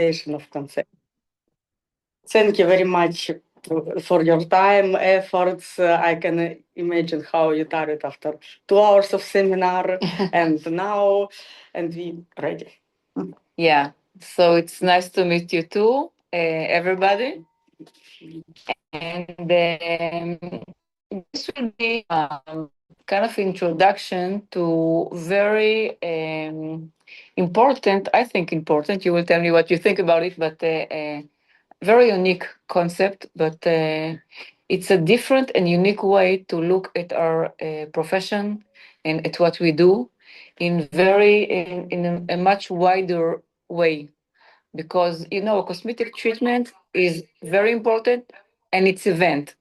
of concept. Thank you very much for your time, efforts. I can imagine how you tired after 2 hours of seminar and now, and we ready. Yeah, so it's nice to meet you too, everybody. And this will be kind of introduction to very important, I think important, you will tell me what you think about it, but very unique concept, but it's a different and unique way to look at our profession and at what we do in a much wider way, because cosmetic treatment is very important and it's event.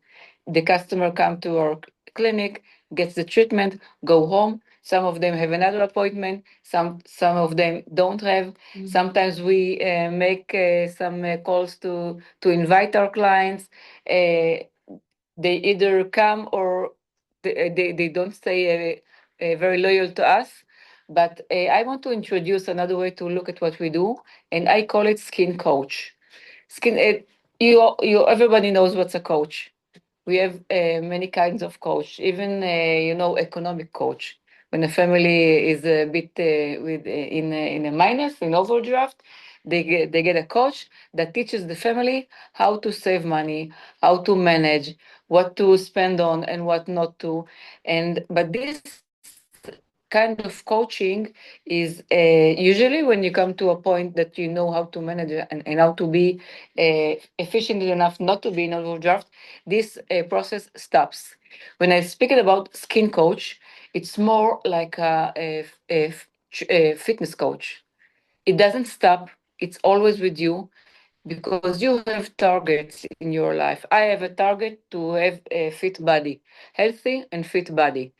The customer come to our clinic, gets the treatment, go home. Some of them have another appointment. Some of them don't have. Mm-hmm. Sometimes we make some calls to invite our clients. They either come or they don't stay very loyal to us. But I want to introduce another way to look at what we do, and I call it skin coach. Everybody knows what's a coach. We have many kinds of coach, even economic coach. When a family is a bit in a minus, in overdraft, they get a coach that teaches the family how to save money, how to manage, what to spend on, and what not to. But this kind of coaching is usually when you come to a point that you know how to manage it and how to be efficient enough not to be in overdraft, this process stops. When I speak about skin coach, it's more like a fitness coach. It doesn't stop. It's always with you because you have targets in your life. I have a target to have a fit body, healthy and fit body.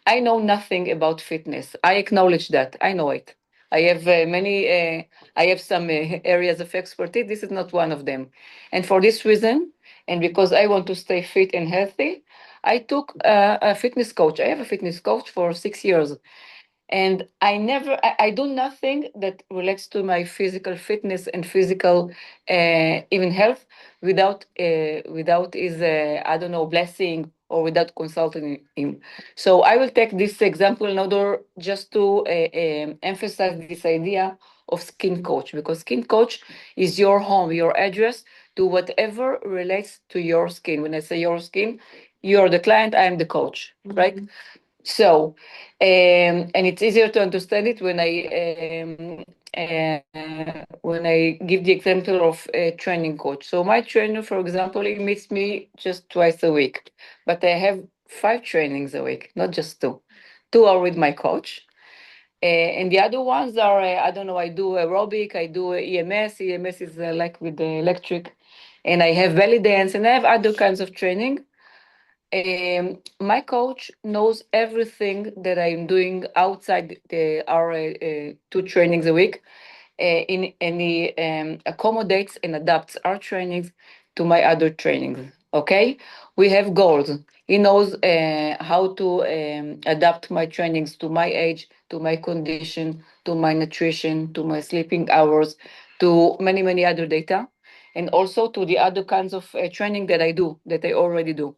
I know nothing about fitness. I acknowledge that. I know it. I have I have some areas of expertise. This is not one of them. And for this reason, and because I want to stay fit and healthy, I took a fitness coach. I have a fitness coach for 6 years. And I do nothing that relates to my physical fitness and physical even health without his I don't know, blessing, or without consulting him. So I will take this example in order just to emphasize this idea of skin coach, because skin coach is your home, your address to whatever relates to your skin. When I say your skin, you're the client, I am the coach, right? So, and it's easier to understand it when I give the example of a training coach. So my trainer, for example, he meets me just twice a week, but I have 5 trainings a week, not just 2. 2 are with my coach. And the other ones are, I don't know, I do aerobic, I do EMS. EMS is like with the electric, and I have belly dance, and I have other kinds of training. My coach knows everything that I'm doing outside our 2 trainings a week, and he accommodates and adapts our trainings to my other trainings. Okay, we have goals. He knows how to adapt my trainings to my age, to my condition, to my nutrition, to my sleeping hours, to many other data, and also to the other kinds of training that I already do.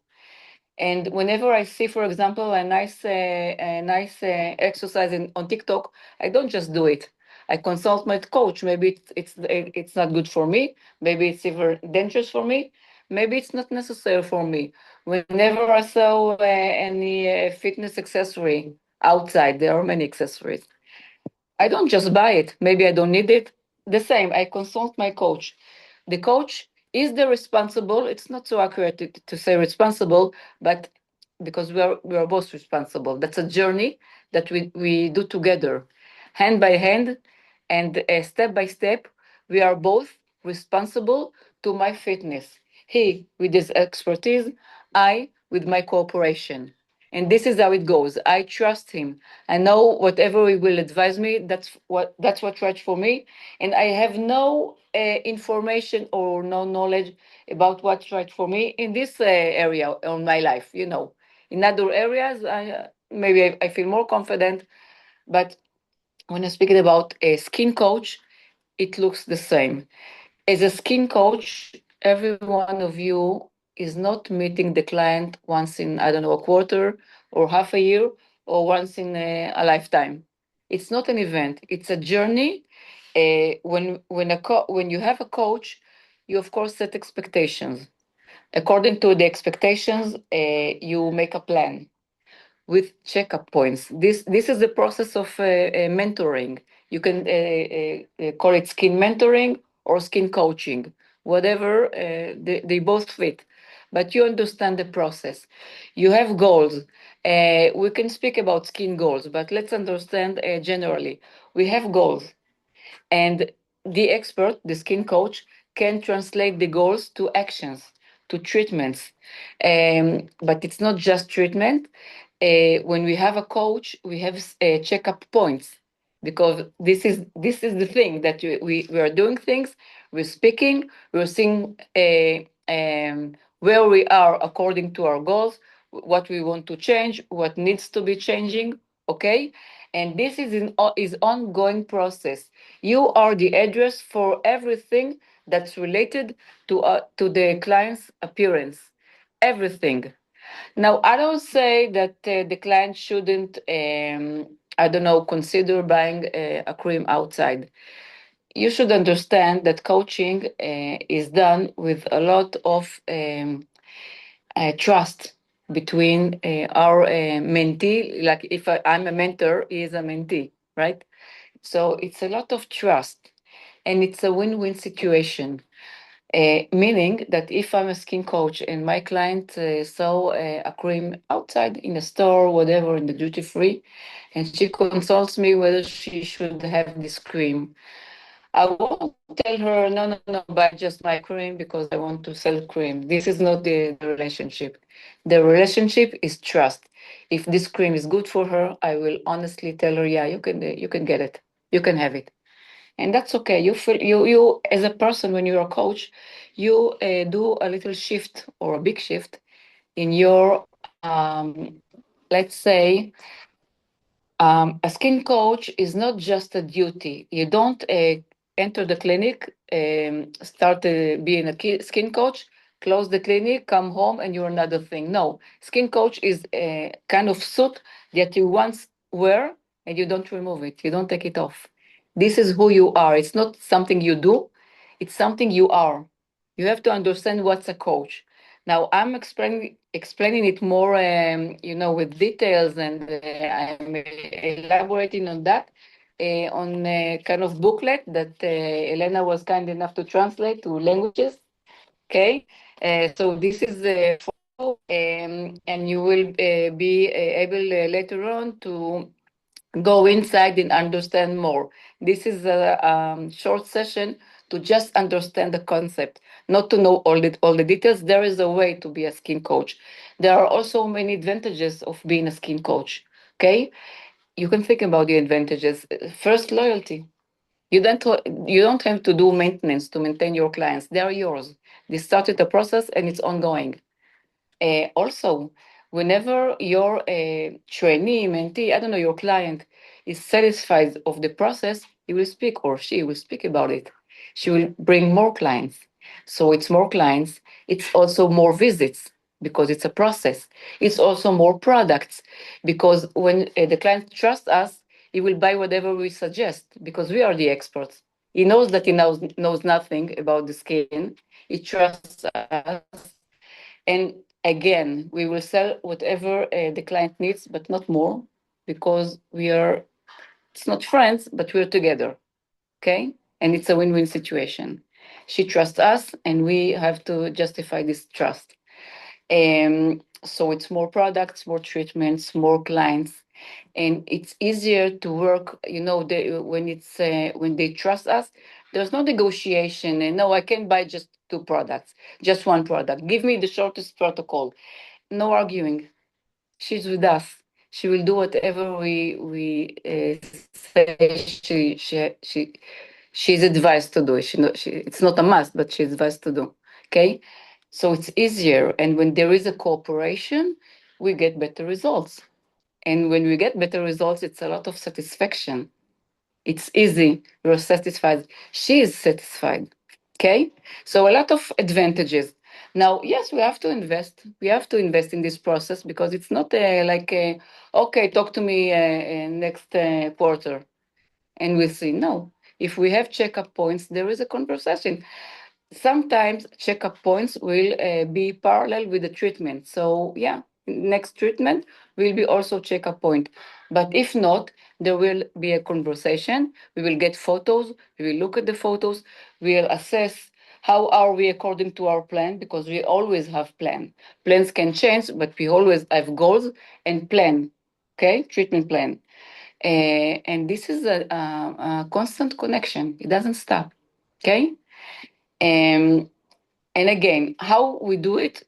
And whenever I see, for example, a nice exercise on TikTok, I don't just do it. I consult my coach. Maybe it's not good for me. Maybe it's even dangerous for me. Maybe it's not necessary for me. Whenever I saw any fitness accessory outside, there are many accessories. I don't just buy it. Maybe I don't need it. The same, I consult my coach. The coach is the responsible. It's not so accurate to say responsible, but because we are both responsible. That's a journey that we do together, hand by hand, and step by step. We are both responsible to my fitness. He with his expertise, I with my cooperation. And this is how it goes. I trust him. I know whatever he will advise me, that's what's right for me. And I have no information or no knowledge about what's right for me in this area of my life. In other areas, maybe I feel more confident. But when I'm speaking about a skin coach, it looks the same. As a skin coach, every one of you is not meeting the client once in, I don't know, a quarter or half a year or once in a lifetime. It's not an event, it's a journey. When you have a coach, you of course set expectations. According to the expectations, you make a plan with checkup points. This is the process of mentoring. You can call it skin mentoring or skin coaching, whatever. They both fit, but you understand the process. You have goals. We can speak about skin goals, but let's understand generally. We have goals, and the expert, the skin coach, can translate the goals to actions, to treatments. But it's not just treatment. When we have a coach, we have checkup points, because this is the thing that we are doing things, we're speaking, we're seeing where we are according to our goals, what we want to change, what needs to be changing. Okay, and this is ongoing process. You are the address for everything that's related to the client's appearance, everything. Now, I don't say that the client shouldn't, I don't know, consider buying a cream outside. You should understand that coaching is done with a lot of trust between our mentee. Like if I'm a mentor, he is a mentee, right? So it's a lot of trust, and it's a win-win situation. Meaning that if I'm a skin coach and my client saw a cream outside in a store, whatever, in the duty free, and she consults me whether she should have this cream, I won't tell her, no, no, no, buy just my cream because I want to sell cream. This is not the relationship. The relationship is trust. If this cream is good for her, I will honestly tell her, yeah, you can get it, you can have it, and that's okay. You feel you as a person, when you're a coach, you do a little shift or a big shift in your let's say a skin coach is not just a duty. You don't enter the clinic, start being a skin coach, close the clinic, come home, and you're another thing. No, skin coach is a kind of suit that you once wear and you don't remove it. You don't take it off. This is who you are. It's not something you do. It's something you are. You have to understand what's a coach. Now I'm explaining it more, with details, and I'm elaborating on that on a kind of booklet that Elena was kind enough to translate to languages. Okay, so this is and you will be able later on to go inside and understand more. This is a short session to just understand the concept, not to know all the details. There is a way to be a skin coach. There are also many advantages of being a skin coach. Okay, you can think about the advantages. First, loyalty. You don't have to do maintenance to maintain your clients. They are yours. They started the process and it's ongoing. Also, whenever your trainee, mentee, I don't know, your client is satisfied of the process, he will speak, or she will speak about it. She will bring more clients. So it's more clients. It's also more visits because it's a process. It's also more products because when the client trusts us, he will buy whatever we suggest because we are the experts. He knows that he knows nothing about the skin. He trusts us, and again, we will sell whatever the client needs, but not more, because it's not friends, but we're together. Okay? And it's a win win situation. She trusts us, and we have to justify this trust. So it's more products, more treatments, more clients, and it's easier to work. When they trust us, there's no negotiation. And no, I can buy just two products, just one product. Give me the shortest protocol. No arguing. She's with us. She will do whatever we say. She's advised to do. It's not a must, but she's advised to do. Okay, so it's easier, and when there is a cooperation, we get better results. And when we get better results, it's a lot of satisfaction. It's easy. You're satisfied. She is satisfied. Okay? So a lot of advantages. Now, yes, we have to invest. We have to invest in this process because it's not okay, talk to me next quarter and we'll see. No. If we have checkup points, there is a conversation. Sometimes checkup points will be parallel with the treatment. So, yeah, next treatment will be also checkup point. But if not, there will be a conversation. We will get photos. We will look at the photos. We'll assess how are we according to our plan, because we always have plan. Plans can change, but we always have goals and plan. Okay, treatment plan. And this is a constant connection. It doesn't stop. Okay. And again, how we do it,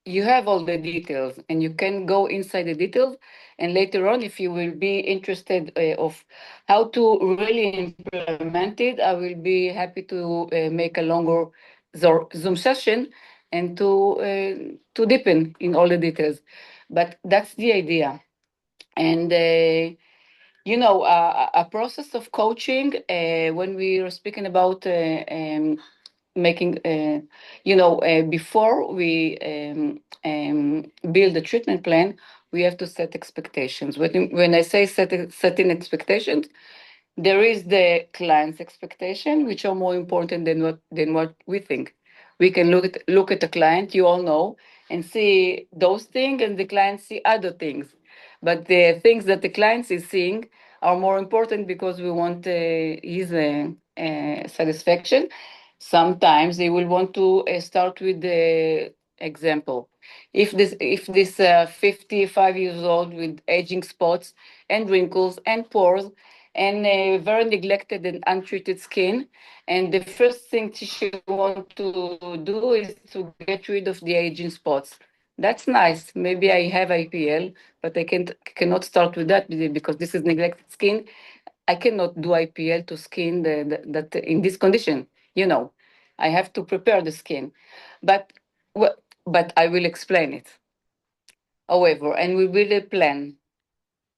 you have all the details and you can go inside the details. And later on, if you will be interested of how to really implement it, I will be happy to make a longer Zoom session and to deepen in all the details. But that's the idea. And a process of coaching, when we are speaking about making, before we build a treatment plan, we have to set expectations. When I say setting expectations, there is the client's expectation, which are more important than what we think. We can look at the client, you all know, and see those things, and the client see other things. But the things that the client is seeing are more important because we want his satisfaction. Sometimes they will want to start with the example. If this 55 years old with aging spots and wrinkles and pores and very neglected and untreated skin, and the first thing she wants to do is to get rid of the aging spots. That's nice. Maybe I have IPL, but I cannot start with that because this is neglected skin. I cannot do IPL to skin that in this condition. I have to prepare the skin, but but I will explain it. However, and we will plan,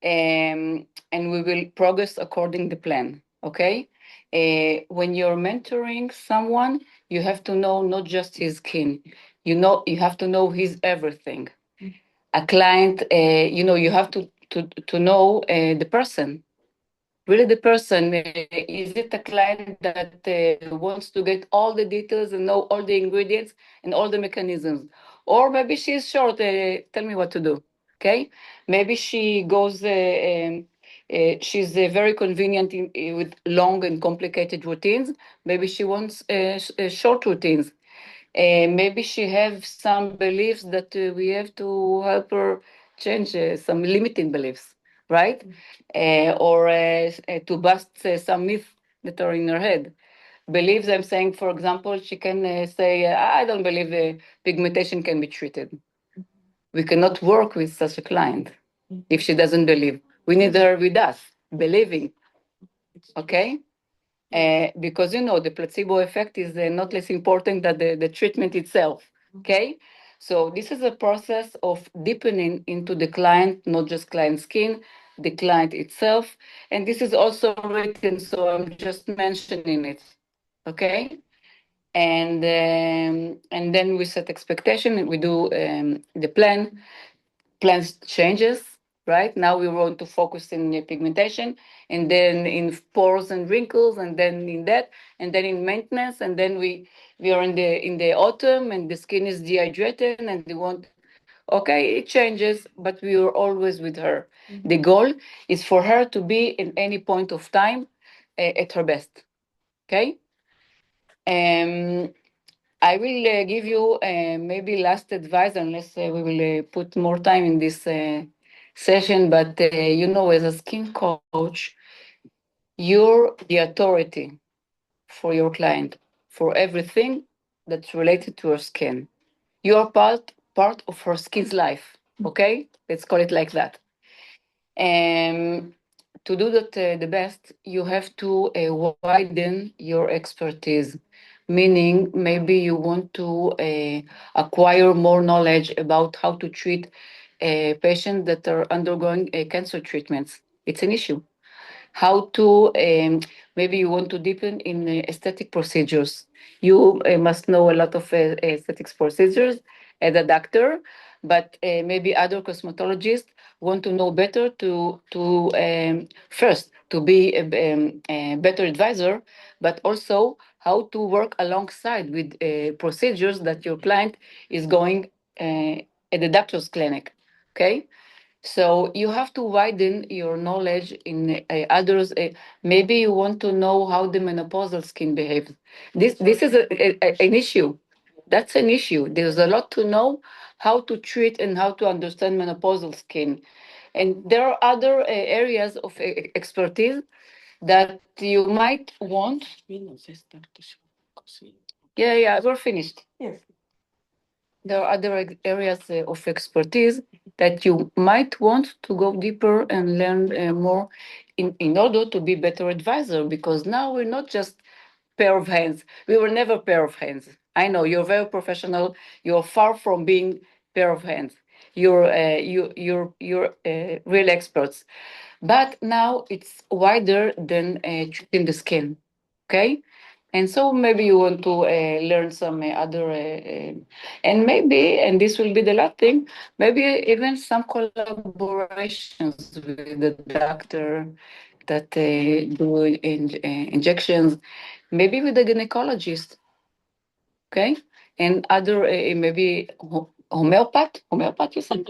and we will progress according the plan. Okay. When you're mentoring someone, you have to know not just his skin. You have to know his everything. A client, you have to know the person. Really, the person, is it a client that wants to get all the details and know all the ingredients and all the mechanisms? Or maybe she's short, tell me what to do. Okay. Maybe she goes, she's very convenient with long and complicated routines. Maybe she wants short routines. Maybe she has some beliefs that we have to help her change, some limiting beliefs, right? Or to bust some myths that are in her head. Beliefs, I'm saying, for example, she can say, I don't believe pigmentation can be treated. We cannot work with such a client if she doesn't believe. We need her with us, believing. Okay? Because the placebo effect is not less important than the treatment itself. Okay, so this is a process of deepening into the client, not just client skin, the client itself, and this is also written, so I'm just mentioning it. Okay, and then we set expectation. We do the plan. Plans changes, right? Now we want to focus in the pigmentation, and then in pores and wrinkles, and then in that, and then in maintenance, and then we are in the autumn, and the skin is dehydrated, and they want. Okay, it changes, but we are always with her. The goal is for her to be in any point of time at her best. Okay. I will give you maybe last advice, unless we will put more time in this session. But as a skin coach, you're the authority for your client for everything that's related to her skin. You are part of her skin's life. Okay, let's call it like that. To do that the best, you have to widen your expertise. Meaning, maybe you want to acquire more knowledge about how to treat patients that are undergoing cancer treatments. It's an issue. how to maybe you want to deepen in aesthetic procedures. You must know a lot of aesthetics procedures as a doctor, but maybe other cosmetologists want to know better to first to be a better advisor, but also how to work alongside with procedures that your client is going at the doctor's clinic. Okay, so you have to widen your knowledge in others. Maybe you want to know how the menopausal skin behaves. This is an issue. That's an issue. There's a lot to know how to treat and how to understand menopausal skin. And there are other areas of expertise that you might want. Yeah, we're finished. Yes. There are other areas of expertise that you might want to go deeper and learn more in order to be better advisor, because now we're not just pair of hands. We were never pair of hands. I know you're very professional. You're far from being pair of hands. You're real experts. But now it's wider than treating the skin. Okay, and so maybe you want to learn some other, and maybe, and this will be the last thing, maybe even some collaborations with the doctor that do injections, maybe with the gynecologist, okay, and other maybe homeopath, you said?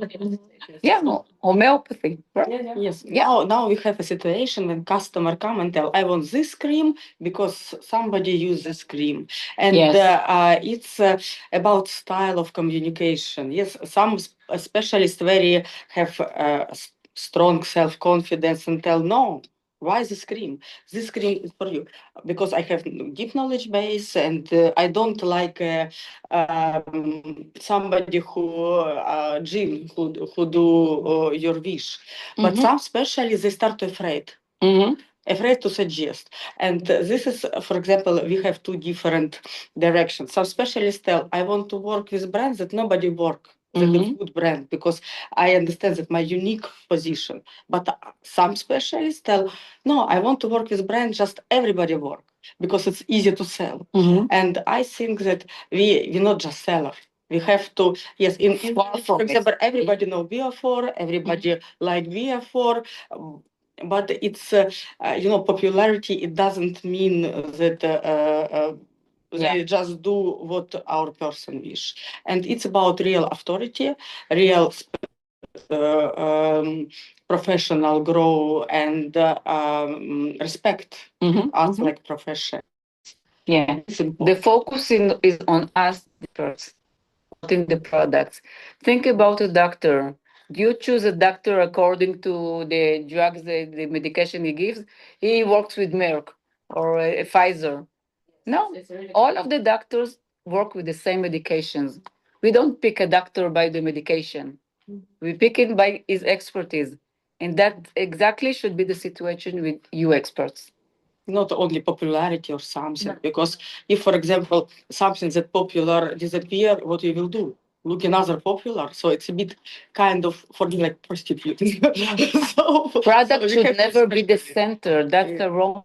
Yeah, homeopathy, right? Yes. Yeah. Now we have a situation when customer come and tell, I want this cream because somebody used this cream. And Yes. It's about style of communication. Yes, some specialists very have strong self-confidence and tell, no, why this cream? This cream is for you. Because I have deep knowledge base and I don't like somebody who Jim who do your wish, but some specialists they start afraid. Afraid to suggest. And this is, for example, we have two different directions. Some specialists tell, I want to work with brands that nobody work, that is good brand, because I understand that my unique position. But some specialists tell, no, I want to work with brands just everybody work, because it's easy to sell. And I think that we're not just seller. We have to, yes, for example, everybody know Bio4, everybody like Bio4, but it's popularity. It doesn't mean that they just do what our person wish, and it's about real authority, real professional grow and respect us like profession. Yeah, the focus is on us first, not in the products. Think about a doctor. Do you choose a doctor according to the drugs, the medication he gives? He works with Merck or Pfizer. No, all of the doctors work with the same medications. We don't pick a doctor by the medication. We pick him by his expertise. And that exactly should be the situation with you experts. Not only popularity or something, because if, for example, something that popular disappear, what you will do? Look another popular, so it's a bit kind of for me like prostitute. Product should never be the center. That's the wrong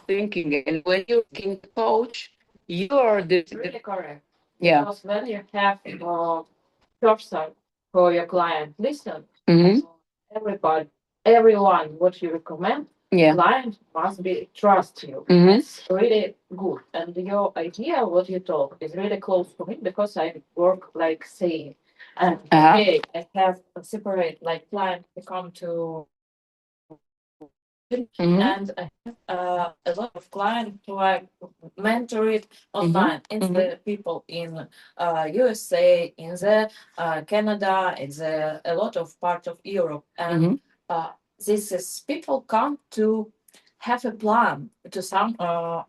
thinking. And when you're king coach, you are the Really correct. yeah. Because when you have a person for your client, listen, everybody, everyone, what you recommend, client must be trust you. It's really good. And your idea, what you talk, is really close to me because I work like saying. And okay, I have a separate like client to come to and I have a lot of clients who I mentor it online. It's the people in USA, in the Canada, it's a lot of part of Europe, and this is people come to have a plan to some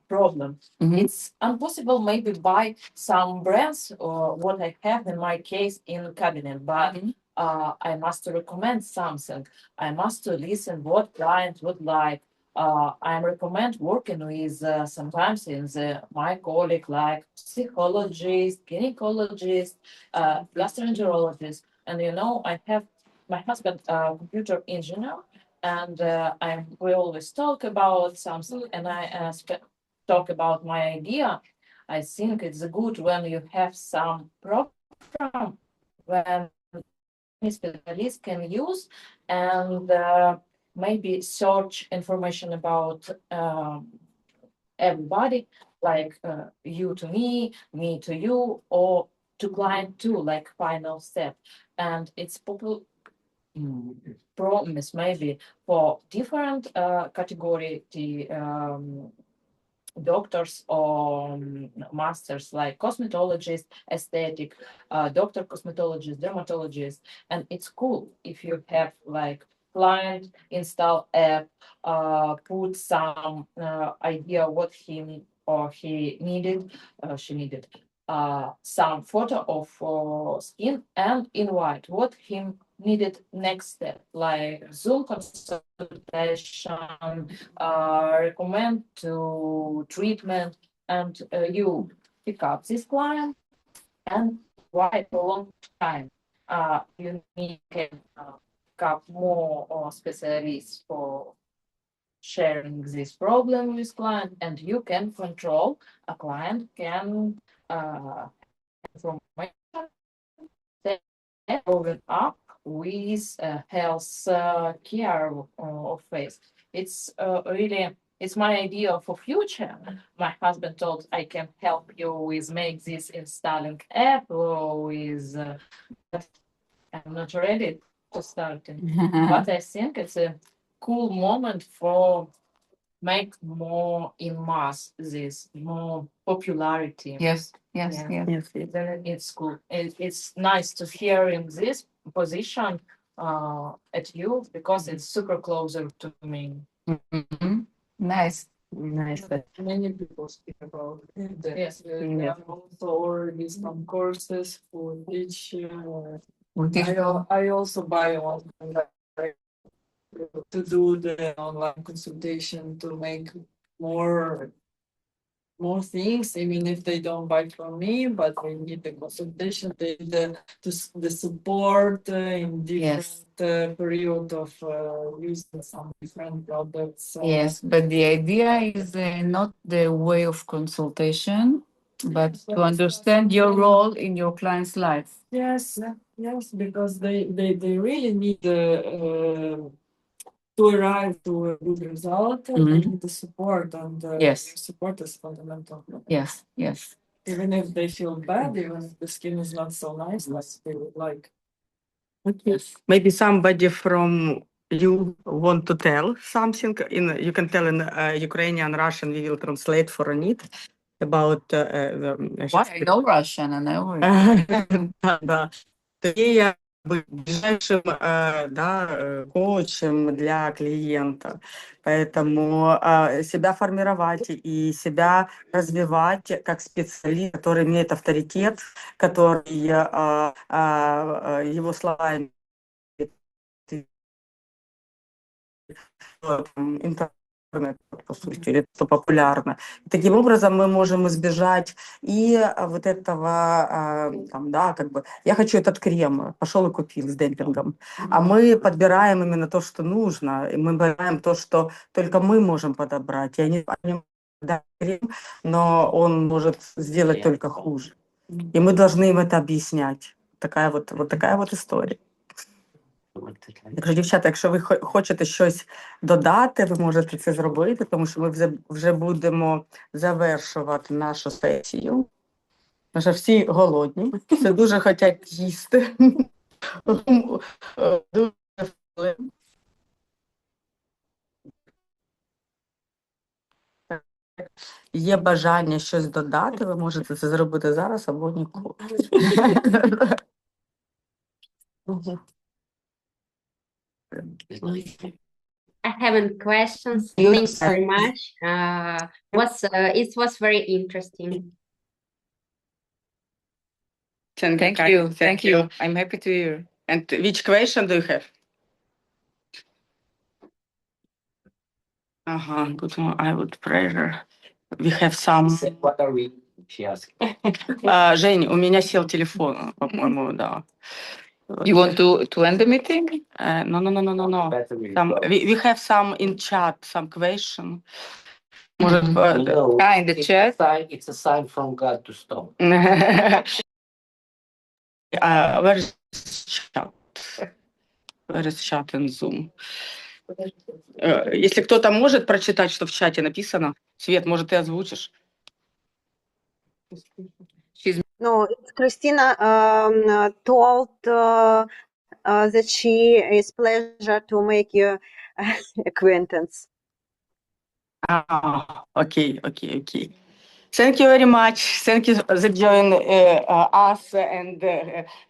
problem. It's impossible maybe buy some brands or what I have in my case in cabinet, but I must recommend something. I must listen what client would like. I recommend working with sometimes in my colleague like psychologist, gynecologist, gastroenterologist, and I have my husband computer engineer, and we always talk about something, and I talk about my idea. I think it's good when you have some program when specialists can use and maybe search information about everybody, like you to me to you, or to client too, like final step. And it's promise maybe for different category, the doctors or masters, like cosmetologist, aesthetic, doctor, cosmetologist, dermatologist. And it's cool if you have like client install app, put some idea what he or he needed, she needed some photo of skin and invite what he needed next step, like Zoom consultation, recommend to treatment, and you pick up this client and why for a long time. You need to pick up more specialists for sharing this problem with client, and you can control a client can information growing up with health care of face. It's really it's my idea for future. My husband told I can help you with make this installing app or with but I'm not ready to start it. But I think it's a cool moment for make more in mass this more popularity. Yes, yes, Yeah. yes. Yes, yes. Then it's cool. It's nice to hear in this position at you because it's super closer to me. Mhm. Nice. Nice. Many people speak about that. Yes. There are also already some courses for each. We teach- I also buy one like, to do the online consultation to make more things, even if they don't buy from me, but they need the consultation, they need the support in different Yes. period of using some different products. Yes, but the idea is not the way of consultation, but to understand your role in your client's life. Yes, yes, because they really need to arrive to a good result and they Mhm. need the support, and Yes. support is fundamental. Yes, yes. Even if they feel bad, even if the skin is not so nice as they would like. Yes. Maybe somebody from you want to tell something you can tell in Ukrainian, Russian, we will translate for Ronit about Why? I know Russian and I know Да. Тоді я був ближайшим коучем для клиента. Поэтому себя формировать и себя развивать как специалист, который имеет авторитет, который его слова имеют интернет, по сути, или что популярно. И таким образом мы можем избежать и вот этого, там, да, как бы, я хочу этот крем, пошел и купил с демпингом. А мы подбираем именно то, что нужно, и мы выбираем то, что только мы можем подобрать. И они да, крем, но он может сделать только хуже. И мы должны им это объяснять. Такая вот такая вот історія. Якщо, дівчата, якщо ви хочете щось додати, ви можете це зробити, тому що ми вже будемо завершувати нашу сесію. Тому що всі голодні, все дуже хочуть їсти. Дуже є бажання щось додати, ви можете це зробити зараз або ніколи. I haven't questions. You Thanks very much. It was very interesting. Thank you. Thank you. I'm happy to hear. And which question do you have? Good one. I would prayer. We have some. What are we? She asked. Жень, у меня сел телефон, по-моему, да. You want to end the meeting? No. We have some in chat, some question. Может, In the chat. It's a sign from God to stop. where is chat? Where is chat in Zoom? Если кто-то может прочитать, что в чате написано, Свет, может, ты озвучишь? No, it's Christina told that she is pleasure to make your acquaintance. Okay. Thank you very much. Thank you that join us, and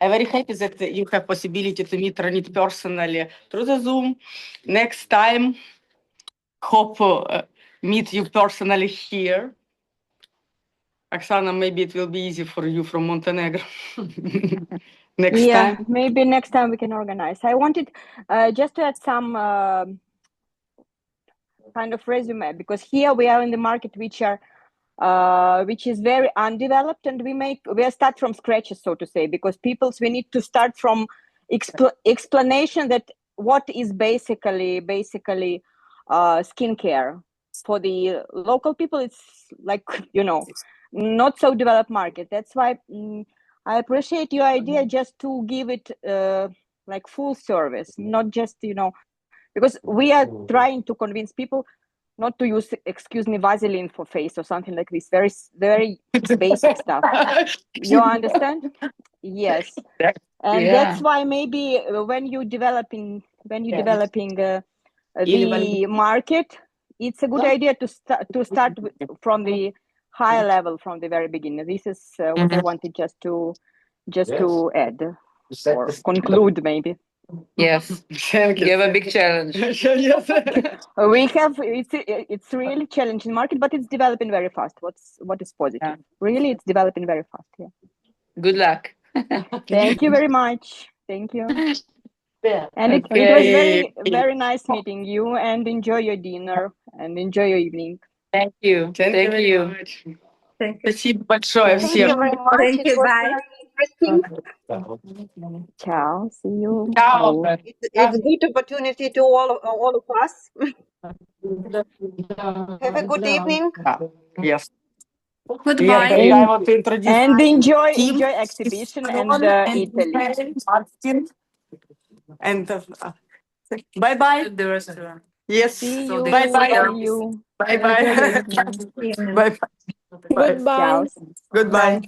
I'm very happy that you have possibility to meet Ronit personally through the Zoom. Next time, hope meet you personally here. Oksana, maybe it will be easy for you from Montenegro. Next time. Maybe next time we can organize. I wanted just to add some kind of resume, because here we are in the market which is very undeveloped, and we start from scratch, so to say, because we need to start from explanation that what is basically skincare. For the local people, it's like, not so developed market. That's why I appreciate your idea just to give it like full service, not just, because we are trying to convince people not to use, excuse me, Vaseline for face or something like this. Very, very basic stuff. You understand? Yes. And that's why maybe when you're developing the market, it's a good idea to start from the higher level from the very beginning. This is what I wanted just to add or conclude, maybe. Yes. Thank you. You have a big challenge. We have it's really challenging market, but it's developing very fast. What is positive? Yeah. Really, it's developing very fast. Yeah. Good luck. Thank you very much. Thank you. And it was very, very nice meeting you, and enjoy your dinner and enjoy your evening. Thank you. Thank you. Thank you. Спасибо большое Thank you всем. very much. Thank It you, was bye. very interesting. Ciao. See you. Ciao. Bye. It's a good opportunity to all of us. Have a good evening. Yes. Goodbye. I want to introduce And enjoy Tim, exhibition and Italy. Martin, and bye-bye. The restaurant. Yes. See you. Bye-bye. See you. Bye-bye. Enjoy your evening. Bye-bye. Ciao. Goodbye.